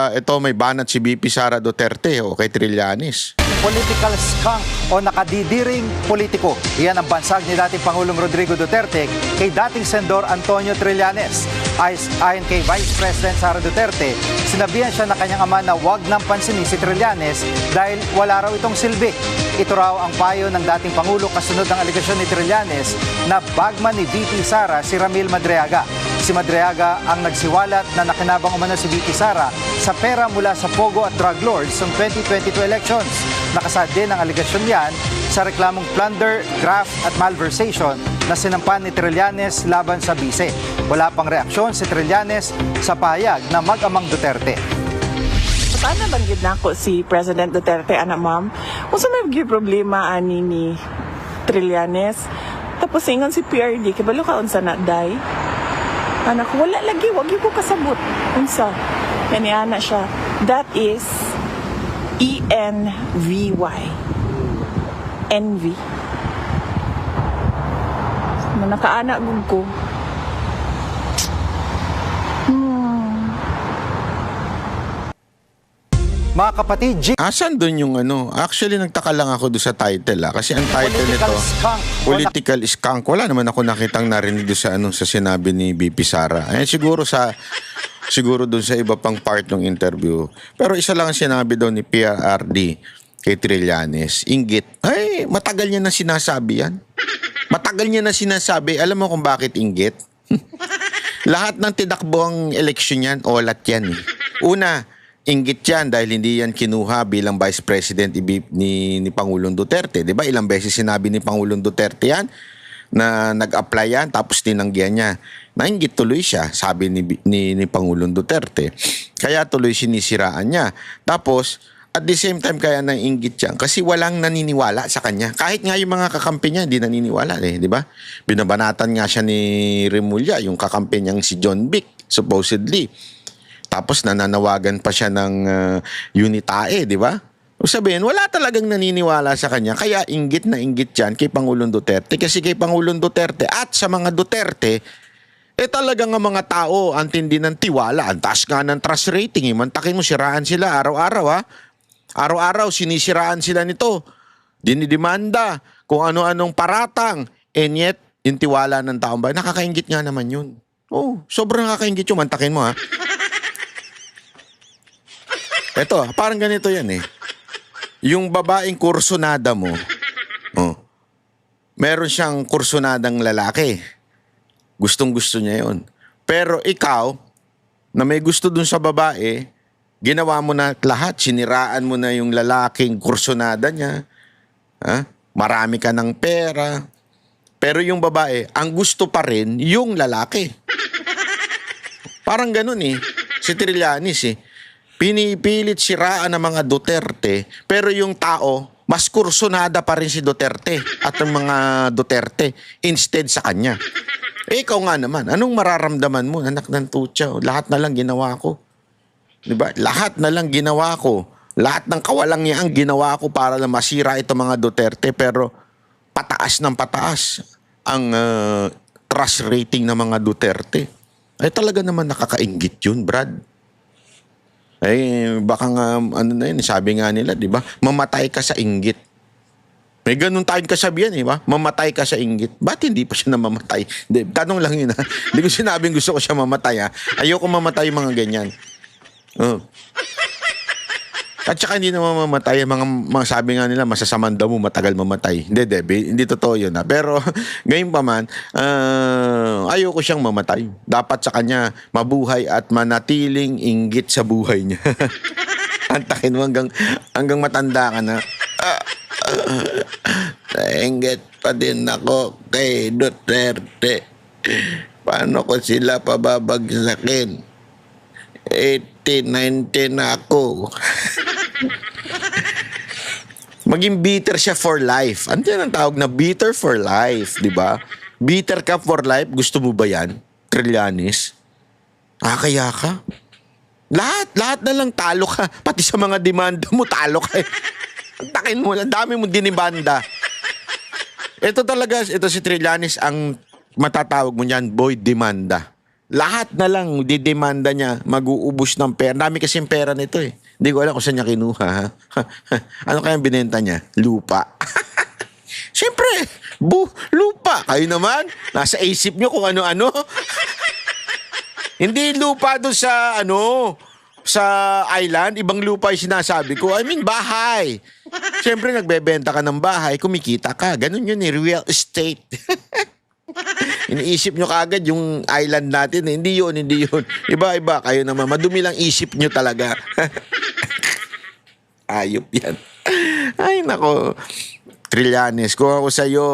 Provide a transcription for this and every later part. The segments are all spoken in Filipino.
Ito may banat si BP Sara Duterte o kay Trillanes. Political skunk o nakadidiring politiko. Iyan ang bansag ni dating Pangulong Rodrigo Duterte kay dating Senador Antonio Trillanes. Ayon kay Vice President Sara Duterte, sinabihan siya na kanyang ama na huwag nang pansinin si Trillanes dahil wala raw itong silbi. Ito raw ang payo ng dating Pangulo kasunod ng aligasyon ni Trillanes na bagman ni VP Sara si Ramil Madriaga. Si Madriaga ang nagsiwalat na nakinabang umano si VP Sara sa pera mula sa Pogo at drug lords sa 2022 elections. Nakasad din ang aligasyon yan sa reklamong plunder, graft at malversation na sinampan ni Trillanes laban sa bise. Wala pang reaksyon si Trillanes sa pahayag na mag-amang Duterte. Paano banggit na ako si President Duterte, anak ma'am? Kung saan may problema ani ni Trillanes, tapos ingon si PRD, kibalo ka unsa na day? Anak ko, wala lagi, wag ko kasabot. Unsa? Yan ana siya. That is ENVY. Envy. Nakaanak ko. Mga kapatid, Asan doon yung ano? Actually, nagtaka lang ako doon sa title kasi ang title political nito, skunk. Political Skunk. Wala naman ako nakitang narinig doon sa sinabi ni BP Sara. Siguro doon sa iba pang part ng interview. Pero isa lang ang sinabi daw ni PRRD kay Trillanes. Inggit. Ay, matagal niya na sinasabi yan. Matagal niya na sinasabi. Alam mo kung bakit inggit? Lahat ng tinakbo ang eleksyon yan, olat yan. Una, inggit yan dahil hindi yan kinuha bilang Vice President ni Pangulong Duterte. Di ba? Ilang beses sinabi ni Pangulong Duterte yan na nag-apply yan tapos tinanggihan niya. Nainggit tuloy siya, sabi ni Pangulong Duterte. Kaya tuloy sinisiraan niya. Tapos, at the same time kaya nainggit yan kasi walang naniniwala sa kanya. Kahit nga yung mga kakampi niya, hindi naniniwala di ba? Binabanatan nga siya ni Remulla, yung kakampi niyang si John Vic, supposedly. Tapos nananawagan pa siya ng Unitae, di ba? O sabihin, wala talagang naniniwala sa kanya. Kaya inggit na inggit yan kay Pangulong Duterte. Kasi kay Pangulong Duterte at sa mga Duterte, talagang ang mga tao ang tindi ng tiwala. Ang taas nga ng trust rating. Mantakin mo, siraan sila araw-araw ha. Araw-araw, sinisiraan sila nito. Dinidemanda kung ano-anong paratang. And yet, yung tiwala ng taong bayan, nakakaingit nga naman yun. Oh, sobrang nakakaingit yun. Mantakin mo ha. Eto, parang ganito yan eh. Yung babaeng kursunada mo, meron siyang kursunadang lalaki. Gustong-gusto niya yun. Pero ikaw, na may gusto dun sa babae, ginawa mo na lahat. Siniraan mo na yung lalaking kursunada niya. Marami ka ng pera. Pero yung babae, ang gusto pa rin yung lalaki. Parang ganun eh. Si Trillanes eh. Pinipilit siraan ng mga Duterte, pero yung tao, mas kursunada pa rin si Duterte at ang mga Duterte instead sa kanya. Ikaw nga naman, anong mararamdaman mo, anak ng tutsa? Lahat na lang ginawa ko. Diba? Lahat na lang ginawa ko. Lahat ng kawalang niya ang ginawa ko para na masira itong mga Duterte, pero pataas ng pataas ang trust rating ng mga Duterte. Ay talaga naman nakakainggit yun, Brad. Baka nga, sabi nga nila, di ba? Mamatay ka sa inggit. May ganun tayong kasabihan, di ba? Mamatay ka sa inggit. Ba't hindi pa siya namamatay? Tanong lang yun, ha? Hindi ko sinabing gusto ko siya mamatay, ha? Ayoko mamatay yung mga ganyan. At saka hindi naman mamatay. Mga sabi nga nila, masasaman daw mo, matagal mamatay. Hindi totoo yun, ha? Pero, ngayon pa man, ayoko siyang mamatay. Dapat sa kanya, mabuhay at manatiling inggit sa buhay niya. Antakin mo hanggang matanda ka na. Nainggit pa din ako kay Duterte. Paano ko sila pababagsakin? 18-19 na ako. Maging bitter siya for life. Ano yan ang tawag na bitter for life, di ba? Bitter ka for life. Gusto mo ba yan? Trillanes? Kaya ka? Lahat na lang talo ka. Pati sa mga demanda mo, talo ka eh. Takin mo, ang dami mong dinibanda. Ito si Trillanes ang matatawag mo niyan, boy demanda. Lahat na lang didemanda niya, mag-uubos ng pera. Dami kasing pera nito eh. Hindi ko alam kung saan niya kinuha. Ha? Ano kayang binenta niya? Lupa. Siyempre, lupa. Kayo naman, nasa isip niyo kung ano-ano. Hindi lupa doon sa sa island, ibang lupa yung sinasabi ko. I mean, bahay. Siyempre, nagbebenta ka ng bahay, kumikita ka. Ganun yun eh, real estate. Iniisip nyo kaagad yung island natin eh. Hindi yun. Iba-iba. Kayo naman, madumi lang isip nyo talaga. Ayop yan. Ay, nako. Trillanes, kung ako sa'yo,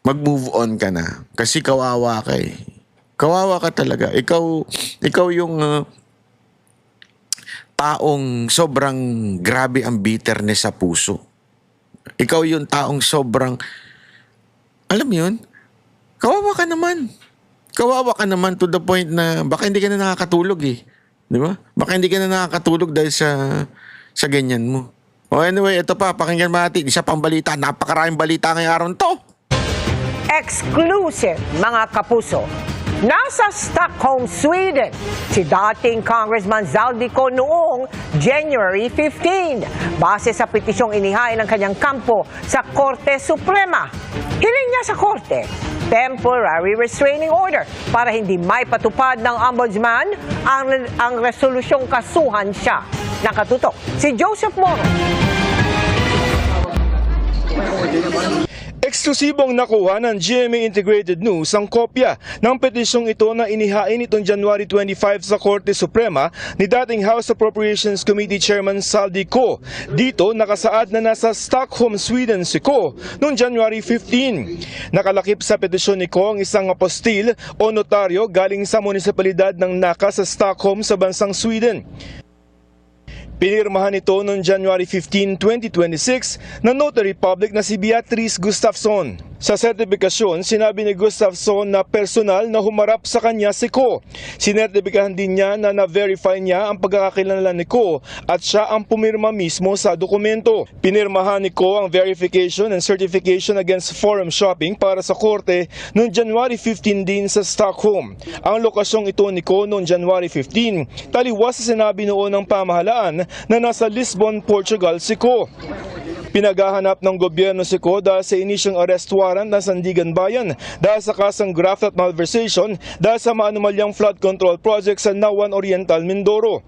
mag-move on ka na. Kasi kawawa ka eh. Kawawa ka talaga. Ikaw yung taong sobrang grabe ang bitterness sa puso. Ikaw yung taong sobrang, alam mo yun, kawawa ka naman. Kawawa ka naman to the point na baka hindi ka na nakakatulog eh. Di ba? Baka hindi ka na nakakatulog dahil sa ganyan mo. Oh, anyway, ito pa, pakinggan natin. Isa pang balita. Napakaraming balita ngayong araw to. Exclusive, mga kapuso. Nasa Stockholm, Sweden, si dating Congressman Zaldico noong January 15. Base sa petisyong inihain ng kanyang kampo sa Korte Suprema. Hiling niya sa Korte, temporary restraining order para hindi may patupad ng ombudsman ang resolusyong kasuhan siya. Nakatutok si Joseph Moro. Eksklusibong nakuha ng GMA Integrated News ang kopya ng petisyong ito na inihain itong January 25 sa Korte Suprema ni dating House Appropriations Committee Chairman Zaldico. Dito nakasaad na nasa Stockholm, Sweden si Ko noong January 15. Nakalakip sa petisyon ni Ko ang isang apostil o notaryo galing sa munisipalidad ng Nacka sa Stockholm sa bansang Sweden. Pinirmahan ito noong January 15, 2026 ng notary public na si Beatrice Gustafsson. Sa sertifikasyon, sinabi ni Gustafsson na personal na humarap sa kanya si Ko. Sinertipikahan din niya na na-verify niya ang pagkakakilala ni Ko at siya ang pumirma mismo sa dokumento. Pinirmahan ni Ko ang verification and certification against forum shopping para sa korte noong January 15 din sa Stockholm. Ang lokasyong ito ni Ko noong January 15, taliwas sa sinabi noon ng pamahalaan na nasa Lisbon, Portugal si Ko. Pinaghahanap ng gobyerno si Ko dahil sa inisyong arrest warrant ng Sandigan Bayan dahil sa kasang graft at malversation dahil sa maanumalyang flood control project sa Nawan Oriental, Mindoro.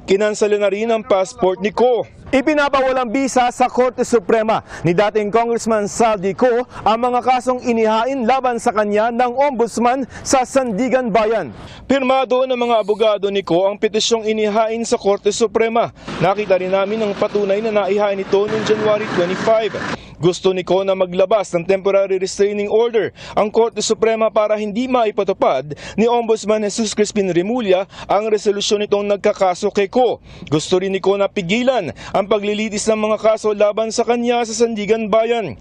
Kinansala na rin ang passport ni Ko. Ipinabawalang bisa sa Korte Suprema ni dating Congressman Zaldico ang mga kasong inihain laban sa kanya ng Ombudsman sa Sandigan Bayan. Pirmado ng mga abogado ni Ko ang petisyong inihain sa Korte Suprema. Nakita rin namin ang patunay na naihain ito noong January 25. Gusto ni Ko na maglabas ng temporary restraining order ang Korte Suprema para hindi maipatupad ni Ombudsman Jesus Crispin Remulla ang resolusyon nitong nagkakaso kay Ko. Gusto rin ni Ko na pigilan ang paglilitis ng mga kaso laban sa kanya sa Sandigan Bayan.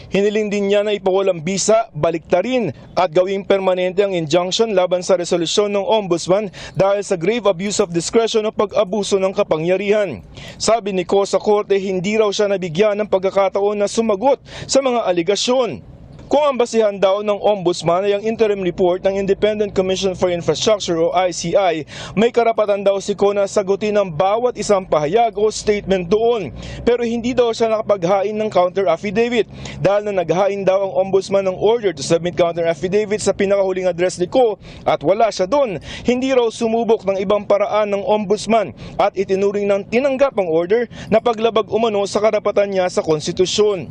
Hiniling din niya na ipawalang bisa, baliktarin at gawing permanente ang injunction laban sa resolusyon ng Ombudsman dahil sa grave abuse of discretion o pag-abuso ng kapangyarihan. Sabi ni Ko sa korte, hindi raw siya nabigyan ng pagkakataon na sumagot sa mga aligasyon. Kung ang basihan daw ng Ombudsman ay ang interim report ng Independent Commission for Infrastructure o ICI, may karapatan daw si Ko na sagutin ang bawat isang pahayag o statement doon. Pero hindi daw siya nakapaghain ng counter affidavit dahil na naghain daw ang Ombudsman ng order to submit counter affidavit sa pinakahuling address ni Ko at wala siya doon. Hindi raw sumubok ng ibang paraan ng Ombudsman at itinuring ng tinanggap ang order na paglabag umano sa karapatan niya sa konstitusyon.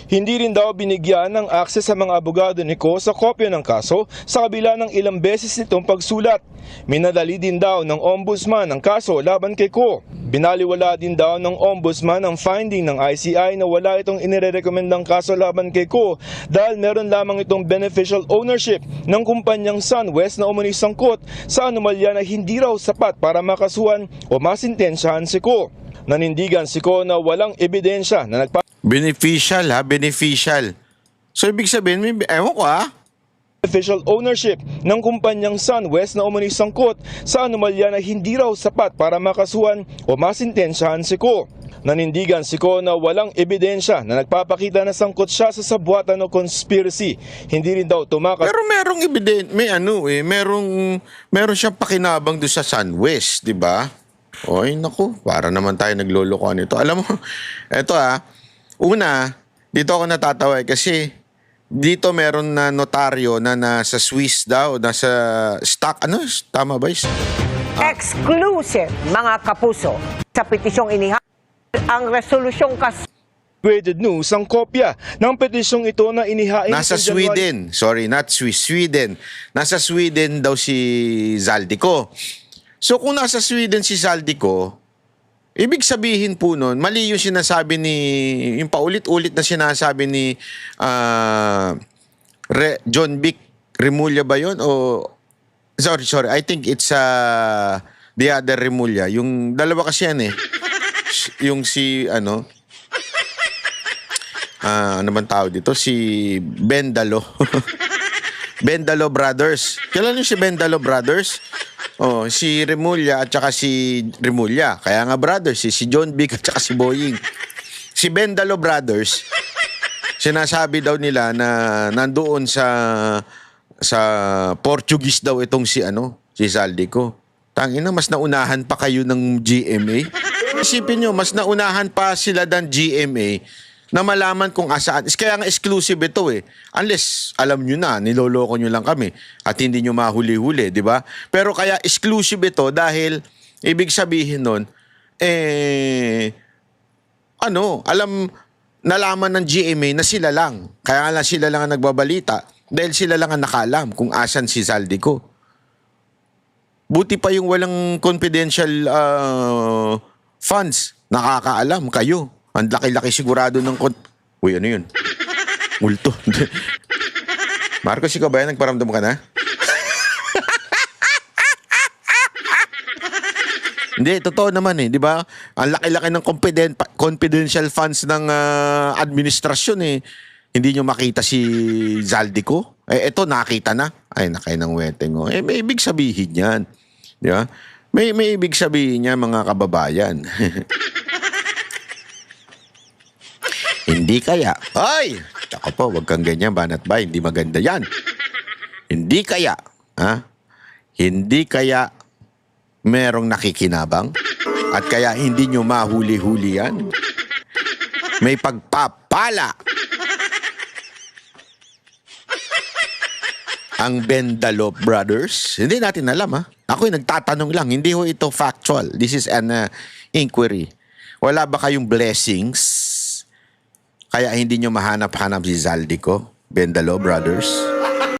Hindi rin daw binigyan ng access sa mga abogado ni Ko sa kopya ng kaso sa kabila ng ilang beses nitong pagsulat. Minadali din daw ng Ombudsman ang kaso laban kay Ko. Binaliwala din daw ng Ombudsman ang finding ng ICI na wala itong inirerekomendang kaso laban kay Ko dahil meron lamang itong beneficial ownership ng kumpanyang SunWest na umano'y sangkot sa anomalya na hindi raw sapat para makasuhan o masintensyahan si Ko. Nanindigan si Ko na walang ebidensya na Beneficial ha, beneficial. So ibig sabihin, ewan ko ha. Beneficial ownership ng kumpanyang SunWest na umano'y sangkot sa anomalya na hindi raw sapat para makasuhan o masintensyahan si Ko. Nanindigan si Ko na walang ebidensya na nagpapakita na sangkot siya sa sabwatan o conspiracy. Hindi rin daw tumakas Pero merong meron siyang pakinabang doon sa SunWest, di ba? Oy, naku, para naman tayo naglolokohan nito. Alam mo, eto una, dito ako natatawa kasi dito meron na notaryo na nasa Swiss daw, nasa stock, tama ba? Exclusive, mga kapuso. Sa petisyong inihain ang resolusyong Graded News ang kopya ng petisyong ito na inihain Nasa sa January Sweden. Sorry, not Swiss. Sweden. Nasa Sweden daw si Zaldico. So kung nasa Sweden si Zaldico, ibig sabihin po nun, mali yung sinasabi yung paulit-ulit na sinasabi ni John Vic Remulla ba yun? O, sorry. I think it's the other Remulla. Yung dalawa kasi yan eh. Yung si, ano man tawag dito? Si Bendalo. Bendalo Brothers. Kailan yung si Bendalo Brothers? Oh, si Remulla at saka si Remulla. Kaya nga brothers, si John Vic at saka si Boying. Si Bendalo Brothers, sinasabi daw nila na nandoon sa Portuguese daw itong si Zaldico. Tangina, mas naunahan pa kayo ng GMA. Isipin nyo, mas naunahan pa sila ng GMA na malaman kung asaan. Kaya nga exclusive ito eh. Unless, alam nyo na, niloloko nyo lang kami at hindi nyo mahuli-huli, di ba? Pero kaya exclusive ito dahil ibig sabihin nun, nalaman ng GMA na sila lang. Kaya nga sila lang ang nagbabalita dahil sila lang ang nakalam kung asan si Zaldico. Buti pa yung walang confidential funds. Nakakaalam kayo. Ang laki-laki sigurado ng Uy, ano yun? Multo. Marcos, ikaw ba yan? Nagparamdam ka na? Hindi, totoo naman eh. Di ba? Ang laki-laki ng confidential funds ng administrasyon eh. Hindi nyo makita si Zaldico? Eto, nakita na. Ay, nakay ng weteng. Oh. May ibig sabihin yan. Di ba? May ibig sabihin niya, mga kababayan. Hindi kaya. Ay! Tsaka po, wag kang ganyan, banat ba? Hindi maganda yan. Hindi kaya. Hindi kaya merong nakikinabang? At kaya hindi nyo mahuli-huli yan? May pagpapala. Ang Bendalo Brothers. Hindi natin alam Ako'y nagtatanong lang. Hindi ho ito factual. This is an inquiry. Wala ba kayong blessings? Kaya hindi nyo mahanap-hanap si Zaldico, Bendalo Brothers?